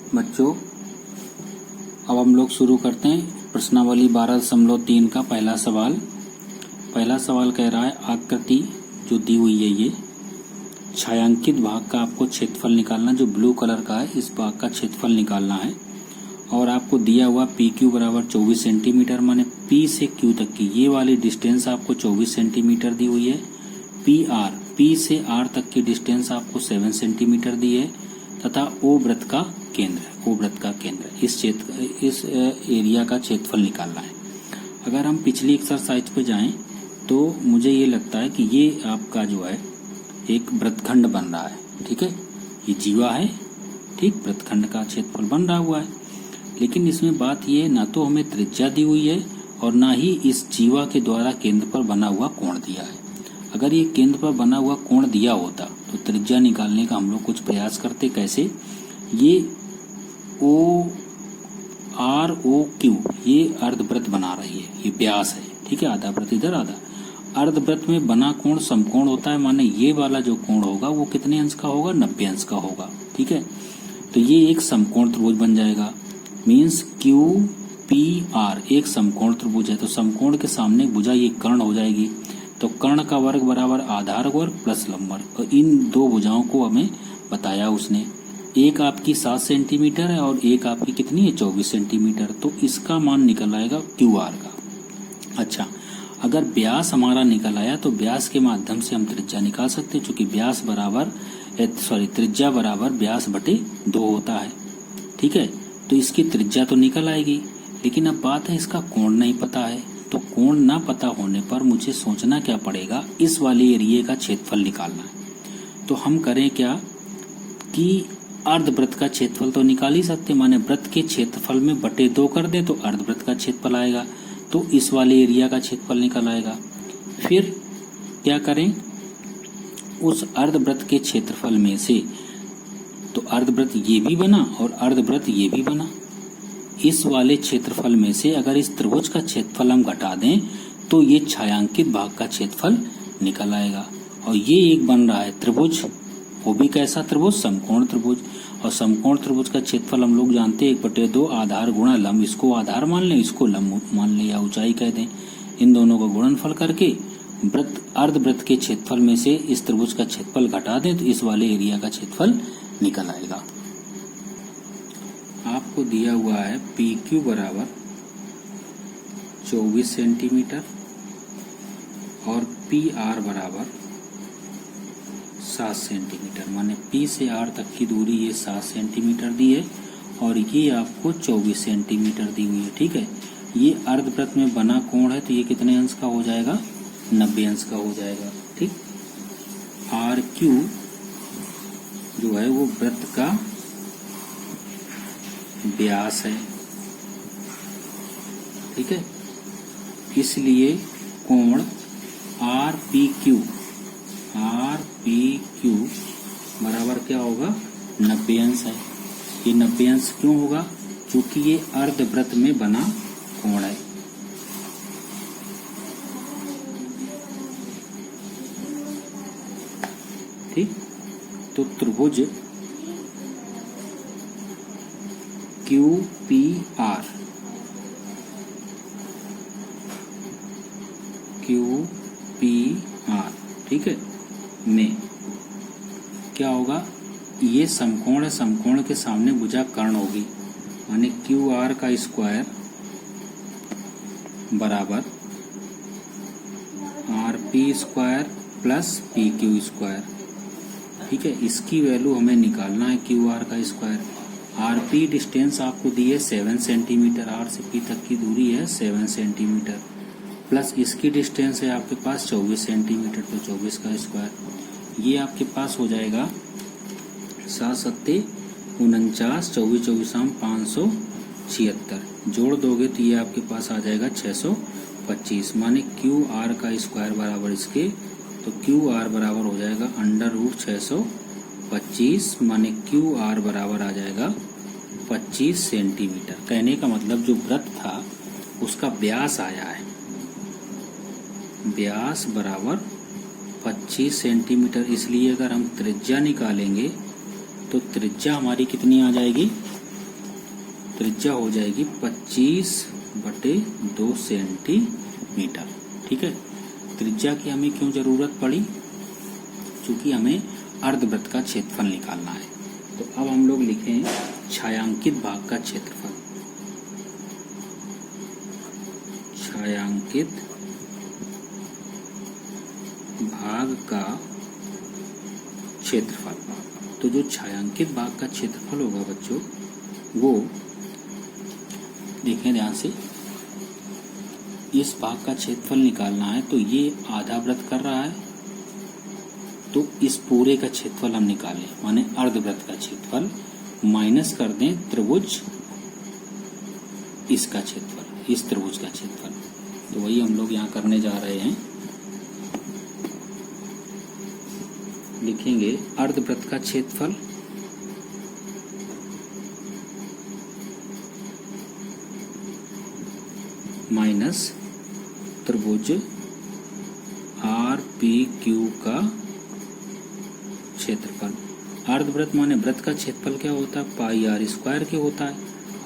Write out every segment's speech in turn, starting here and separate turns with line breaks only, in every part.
बच्चों, अब हम लोग शुरू करते हैं प्रश्नावली 12.3 का पहला सवाल। पहला सवाल कह रहा है आकृति जो दी हुई है ये छायांकित भाग का आपको क्षेत्रफल निकालना, जो ब्लू कलर का है इस भाग का क्षेत्रफल निकालना है। और आपको दिया हुआ पी क्यू बराबर 24 सेंटीमीटर, माने पी से क्यू तक की ये वाली डिस्टेंस आपको 24 सेंटीमीटर दी हुई है। पी से आर तक की डिस्टेंस आपको 7 सेंटीमीटर दी है तथा ओ व्रत का केंद्र इस एरिया का क्षेत्रफल निकालना है। अगर हम पिछली एक्सरसाइज पे जाएं तो मुझे ये लगता है कि ये आपका जो है एक वृत्तखंड बन रहा है। ठीक है, ये जीवा है, ठीक, वृत्तखंड का क्षेत्रफल बन रहा हुआ है। लेकिन इसमें बात ये ना तो हमें त्रिज्या दी हुई है और ना ही इस जीवा के द्वारा केंद्र पर बना हुआ कोण दिया है। अगर ये केंद्र पर बना हुआ कोण दिया होता तो त्रिज्या निकालने का हम लोग कुछ प्रयास करते। कैसे? ये ओ आर ओ क्यू ये अर्धवृत्त बना रही है, ये व्यास है, ठीक है, आधा वृत्त इधर आधा। अर्धवृत्त में बना कोण समकोण होता है, माने ये वाला जो कोण होगा वो कितने अंश का होगा? 90 अंश का होगा। ठीक है, तो ये एक समकोण त्रिभुज बन जाएगा। मीन्स क्यू पी आर एक समकोण त्रिभुज है, तो समकोण के सामने भुजा ये कर्ण हो जाएगी। तो कर्ण का वर्ग बराबर आधार वर्ग प्लस लंब वर्ग, और इन दो भुजाओं को हमें बताया उसने। एक आपकी 7 सेंटीमीटर है और एक आपकी कितनी है? 24 सेंटीमीटर। तो इसका मान निकल आएगा क्यू आर का। अच्छा, अगर व्यास हमारा निकल आया तो व्यास के माध्यम से हम त्रिज्या निकाल सकते हैं, चूंकि त्रिज्या बराबर व्यास बटे 2 होता है। ठीक है, तो इसकी त्रिज्या तो निकल आएगी, लेकिन अब बात है इसका कोण नहीं पता है। तो कोण ना पता होने पर मुझे सोचना क्या पड़ेगा? इस वाले एरिया का क्षेत्रफल निकालना है। तो हम करें क्या कि अर्धवृत्त का क्षेत्रफल तो निकाल ही सकते, माने वृत्त के क्षेत्रफल में बटे 2 कर दे तो अर्धवृत्त का क्षेत्रफल आएगा, तो इस वाले एरिया का क्षेत्रफल निकल आएगा। फिर क्या करें? उस अर्धवृत्त के क्षेत्रफल में से तो अर्धवृत्त ये भी बना और अर्धवृत्त ये भी बना। इस वाले क्षेत्रफल में से अगर इस त्रिभुज का क्षेत्रफल हम घटा दें तो ये छायांकित भाग का क्षेत्रफल निकल आएगा। और ये एक बन रहा है त्रिभुज, वो भी कैसा त्रिभुज? समकोण त्रिभुज। और समकोण त्रिभुज का क्षेत्रफल हम लोग जानते हैं 1/2 आधार गुणा लंब। इसको आधार मान लें, इसको लंब मान लें या ऊंचाई कह दें। इन दोनों का गुणनफल करके अर्धवृत्त के क्षेत्रफल में से इस त्रिभुज का क्षेत्रफल घटा दें तो इस वाले एरिया का क्षेत्रफल निकल आएगा। आपको दिया हुआ है पी क्यू बराबर 24 सेंटीमीटर और पी आर बराबर 7 सेंटीमीटर, माने पी से आर तक की दूरी ये 7 सेंटीमीटर दी है और ये आपको 24 सेंटीमीटर दी हुई है। ठीक है, ये अर्धवृत्त में बना कोण है तो ये कितने अंश का हो जाएगा? 90 अंश का हो जाएगा। ठीक, आर क्यू जो है वो वृत्त का व्यास है। ठीक है, इसलिए कोण आर पी क्यू बराबर क्या होगा? 90 अंश है। ये 90 अंश क्यों होगा? क्योंकि ये अर्धवृत्त में बना कोण है। ठीक, तो त्रिभुज क्यू पी आर ठीक है में क्या होगा? ये समकोण है, समकोण के सामने भुजा कर्ण होगी, माने क्यू आर का स्क्वायर बराबर R P square plus P Q square. ठीक है, इसकी वैल्यू हमें निकालना है क्यू आर का स्क्वायर। आर पी डिस्टेंस आपको दी है 7 सेंटीमीटर, आर से पी तक की दूरी है 7 सेंटीमीटर, प्लस इसकी डिस्टेंस है आपके पास 24 सेंटीमीटर, तो 24 का स्क्वायर। ये आपके पास हो जाएगा 7 सत्ते 49, 24 24 576, जोड़ दोगे तो ये आपके पास आ जाएगा 625, माने क्यू आर का स्क्वायर बराबर इसके, तो क्यू आर बराबर हो जाएगा √625, माने क्यू आर बराबर आ जाएगा 25 सेंटीमीटर। कहने का मतलब जो वृत्त था उसका व्यास आया है, व्यास बराबर 25 सेंटीमीटर। इसलिए अगर हम त्रिज्या निकालेंगे तो त्रिज्या हमारी कितनी आ जाएगी? त्रिज्या हो जाएगी 25/2 सेंटीमीटर। ठीक है, त्रिज्या की हमें क्यों जरूरत पड़ी? क्योंकि हमें अर्धवृत्त का क्षेत्रफल निकालना है। तो अब हम लोग लिखें छायांकित भाग का क्षेत्रफल। छायांकित भाग का क्षेत्रफल। तो जो छायांकित भाग का क्षेत्रफल होगा बच्चों, वो देखें ध्यान से, इस भाग का क्षेत्रफल निकालना है। तो ये आधा वृत्त कर रहा है, तो इस पूरे का क्षेत्रफल हम निकालें, माने अर्धवृत्त का क्षेत्रफल माइनस कर दें त्रिभुज इसका क्षेत्रफल, इस त्रिभुज का क्षेत्रफल। तो वही हम लोग यहाँ करने जा रहे हैं। लिखेंगे अर्धवृत्त का क्षेत्रफल माइनस त्रिभुज RPQ का क्षेत्रफल। अर्धवृत्त माने वृत्त का क्षेत्रफल क्या होता है? πr² के होता है।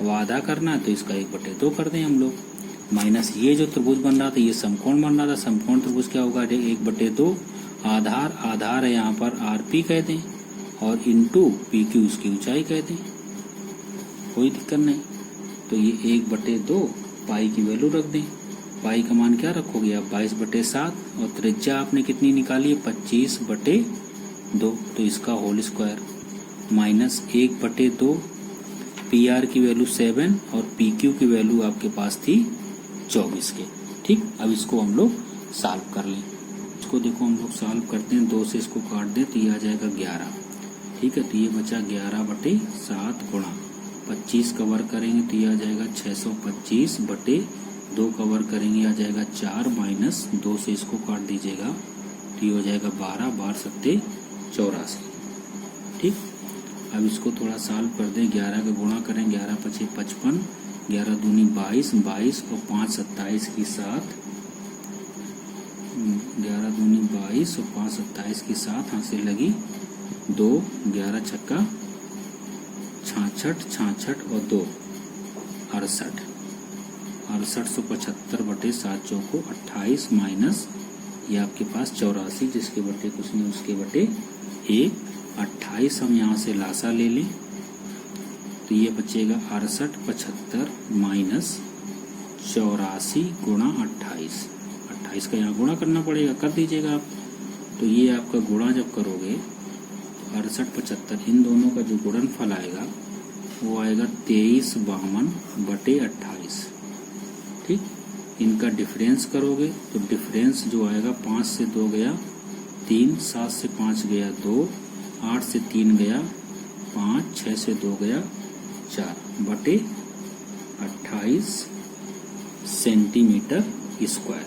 अब आधा करना है तो इसका 1/2 कर दें हम लोग, माइनस ये जो त्रिभुज बन रहा था, ये समकोण बन रहा था। समकोण त्रिभुज क्या होगा? 1/2 आधार, आधार है यहाँ पर RP कह दें, और इंटू PQ इसकी ऊंचाई कह दें, कोई दिक्कत नहीं। तो ये 1/2 पाई की वैल्यू रख दें। पाई का मान क्या रखोगे आप? 22/7, और त्रिज्या आपने कितनी निकाली है? 25/2। तो इसका होल स्क्वायर माइनस 1/2, PR की वैल्यू 7 और PQ की वैल्यू आपके पास थी 24 के। ठीक, अब इसको हम लोग सॉल्व कर लें। इसको देखो हम लोग सॉल्व करते हैं, 2 से इसको काट दें तो ये आ जाएगा 11। ठीक है, तो ये बचा 11/7 गुणा 25 कवर करेंगे तो ये आ जाएगा 625/2 कवर करेंगे, आ जाएगा 4 माइनस 2 से इसको काट दीजिएगा तो ये हो जाएगा 12, 12×7 84। ठीक, अब इसको थोड़ा सॉल्व कर दें। 11 का गुणा करें, 11×5 = 55, 11×2 = 22, 22 और 5 27 की 7, 11×2 = 22 और 5 27 की 7 हाथ से लगी 2, 11 छक्का 66, 66 और 2 68, 6875/7 चौको 28 माइनस ये आपके पास 84, जिसके बटे कुछ नहीं उसके बटे 1, 28 हम यहाँ से लासा ले लें तो ये बचेगा 68 75 माइनस 84 गुणा 28। 28 का यहाँ गुणा करना पड़ेगा, कर दीजिएगा आप। तो ये आपका गुणा जब करोगे तो 68 75 इन दोनों का जो गुणनफल आएगा वो आएगा 2352/28। ठीक, इनका डिफरेंस करोगे तो डिफरेंस जो आएगा 5 से 2 गया 3, 7 से 5 गया 2, 8 से 3 गया 5, 6 से 2 गया 4/28 सेंटीमीटर स्क्वायर।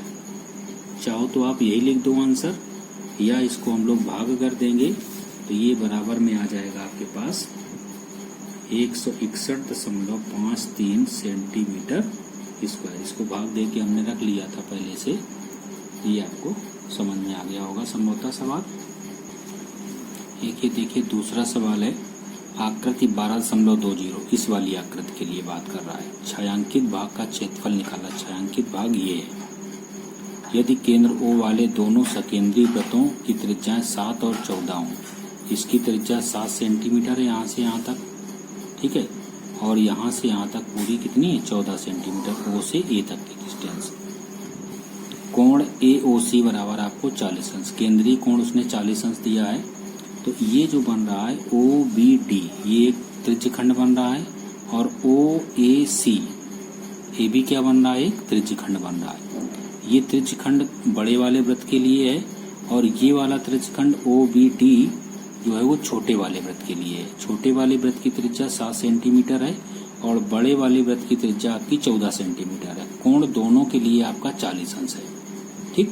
चाहो तो आप यही लिख दो आंसर, या इसको हम लोग भाग कर देंगे तो ये बराबर में आ जाएगा आपके पास 161.53 सेंटीमीटर स्क्वायर। इसको भाग दे के हमने रख लिया था पहले से, ये आपको समझ में आ गया होगा संभवतः सवाल। एक ये देखिए दूसरा सवाल है, आकृति 12.20 इस वाली आकृति के लिए बात कर रहा है। छायांकित भाग का क्षेत्रफल निकाला। छायांकित भाग ये है, यदि केंद्र O वाले दोनों सकेंद्रीय वृत्तों की त्रिज्याएं 7 और 14 हों, इसकी त्रिज्या 7 सेंटीमीटर है यहाँ से यहाँ तक, ठीक है, और यहाँ से यहाँ तक पूरी कितनी है? 14 सेंटीमीटर, O से A तक की डिस्टेंस। कोण AOC बराबर आपको 40 अंश, केंद्रीय कोण उसने 40 अंश दिया है। तो ये जो बन रहा है OBD, ये एक त्रिज्यखंड बन रहा है, और OAC, ये भी क्या बन रहा है? एक त्रिज्यखंड बन रहा है। ये त्रिज्यखंड बड़े वाले वृत्त के लिए है, और ये वाला त्रिज्यखंड OBD जो है वो छोटे वाले वृत्त के लिए है। छोटे वाले वृत्त की त्रिज्या 7 सेंटीमीटर है और बड़े वाले वृत्त की त्रिज्या आपकी 14 सेंटीमीटर है। कोण दोनों के लिए आपका 40 अंश है। ठीक,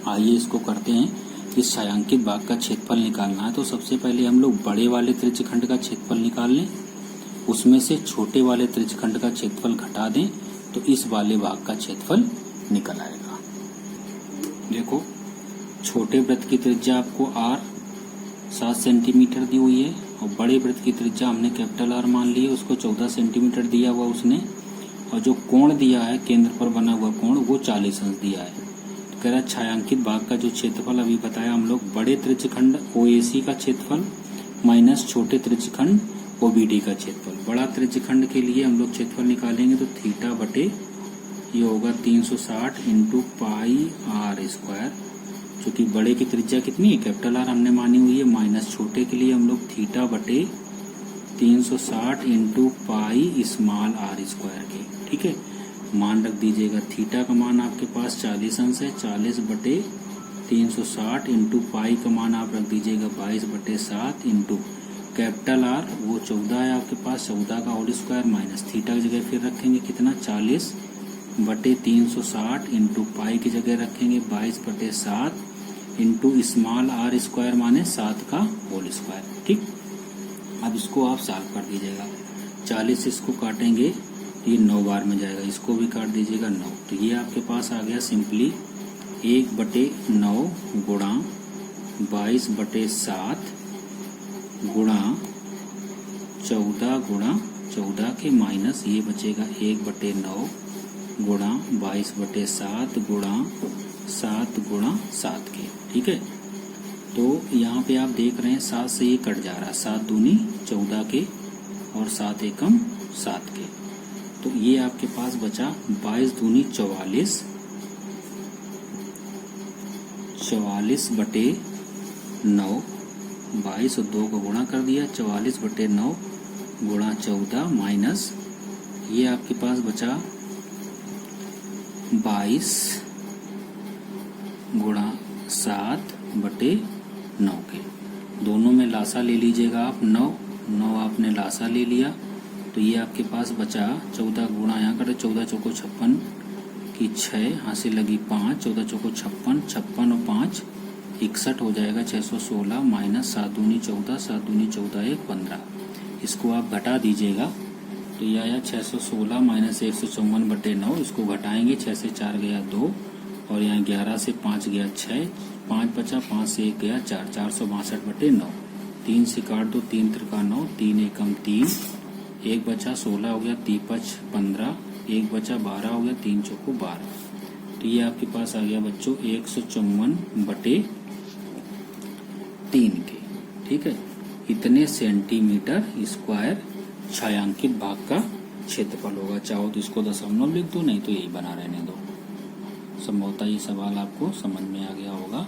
आइए इसको करते हैं। इस छायांकित भाग का क्षेत्रफल निकालना है, तो सबसे पहले हम लोग बड़े वाले त्रिज्यखंड का क्षेत्रफल निकाल लें, उसमें से छोटे वाले त्रिज्यखंड का क्षेत्रफल घटा दें तो इस वाले भाग का क्षेत्रफल निकल आएगा। देखो, छोटे वृत्त की त्रिज्या आपको R 7 सेंटीमीटर दी हुई है और बड़े वृत्त की त्रिज्या हमने कैपिटल आर मान ली है, उसको 14 सेंटीमीटर दिया हुआ उसने, और जो कोण दिया है केंद्र पर बना हुआ कोण वो 40 अंश दिया है। तो कह रहा है छायांकित भाग का जो क्षेत्रफल अभी बताया हम लोग, बड़े त्रिज्यखंड ओएसी का क्षेत्रफल माइनस छोटे त्रिज्यखंड ओबीडी का क्षेत्रफल। बड़ा त्रिज्यखंड के लिए हम लोग क्षेत्रफल निकालेंगे तो थीटा बटे ये होगा 360 इंटू पाई आर स्क्वायर, क्योंकि बड़े की त्रिज्या कितनी है कैपिटल आर हमने मानी हुई है, माइनस छोटे के लिए हम लोग थीटा बटे 360 into pi small r square के। ठीक है, मान रख दीजिएगा, थीटा का मान आपके पास 40 अंश है, 40 बटे 360 इंटू पाई का मान आप रख दीजिएगा 22 बटे 7 इंटू कैपिटल आर वो 14 है आपके पास, 14 का होल स्क्वायर माइनस थीटा की जगह फिर रखेंगे कितना 40 बटे 360 इंटू पाई की जगह रखेंगे 22 बटे 7 इंटू स्मॉल आर स्क्वायर माने 7 का होल स्क्वायर। ठीक, अब इसको आप सॉल्व कर दीजिएगा, 40 इसको काटेंगे ये 9 बार में जाएगा, इसको भी काट दीजिएगा 9, तो ये आपके पास आ गया सिंपली 1 बटे 9 गुणा 22 बटे 7 गुणा 14 के माइनस ये बचेगा 1 बटे 9 गुणा 22 बटे 7 गुणा 7 के। ठीक है, तो यहाँ पे आप देख रहे हैं 7 से ये कट जा रहा है, 7 दूनी 14 के और 7 एकम 7 के, तो ये आपके पास बचा 22 दूनी 44, 44 बटे 9, 22 और 2 को गुणा कर दिया, 44 बटे 9 गुणा 14 माइनस ये आपके पास बचा 22 गुणा 7 बटे 9 के। दोनों में लासा ले लीजिएगा आप, 9 आपने लासा ले लिया, तो ये आपके पास बचा 14 गुणा यहाँ करें 14 चौको 56 की 6, यहाँ से लगी 5, 14 चौको 56, 56 और 5 61 हो जाएगा 616 माइनस 7 दूनी 14, 7 दूनी 14 1 15, इसको आप घटा दीजिएगा तो ये आया 616 माइनस 154 बटे 9, इसको घटाएंगे 6 से 4 गया 2 और यहाँ 11 से 5 गया 6, 5 बचा, 5 से 1 गया 4, 462 बटे 9, 3 से काट दो 3 त्रिका 9, 3 एकम 3, 1 बचा 16 हो गया, 3 5 15, 1 बचा 12 हो गया, 3 चौको 12, तो ये आपके पास आ गया बच्चों 154 बटे 3 के। ठीक है, इतने सेंटीमीटर स्क्वायर छायांकित भाग का क्षेत्रफल होगा। चाहो तो इसको दशमलव लिख दो, नहीं तो यही बना रहने दो। संभवतः ये सवाल आपको समझ में आ गया होगा।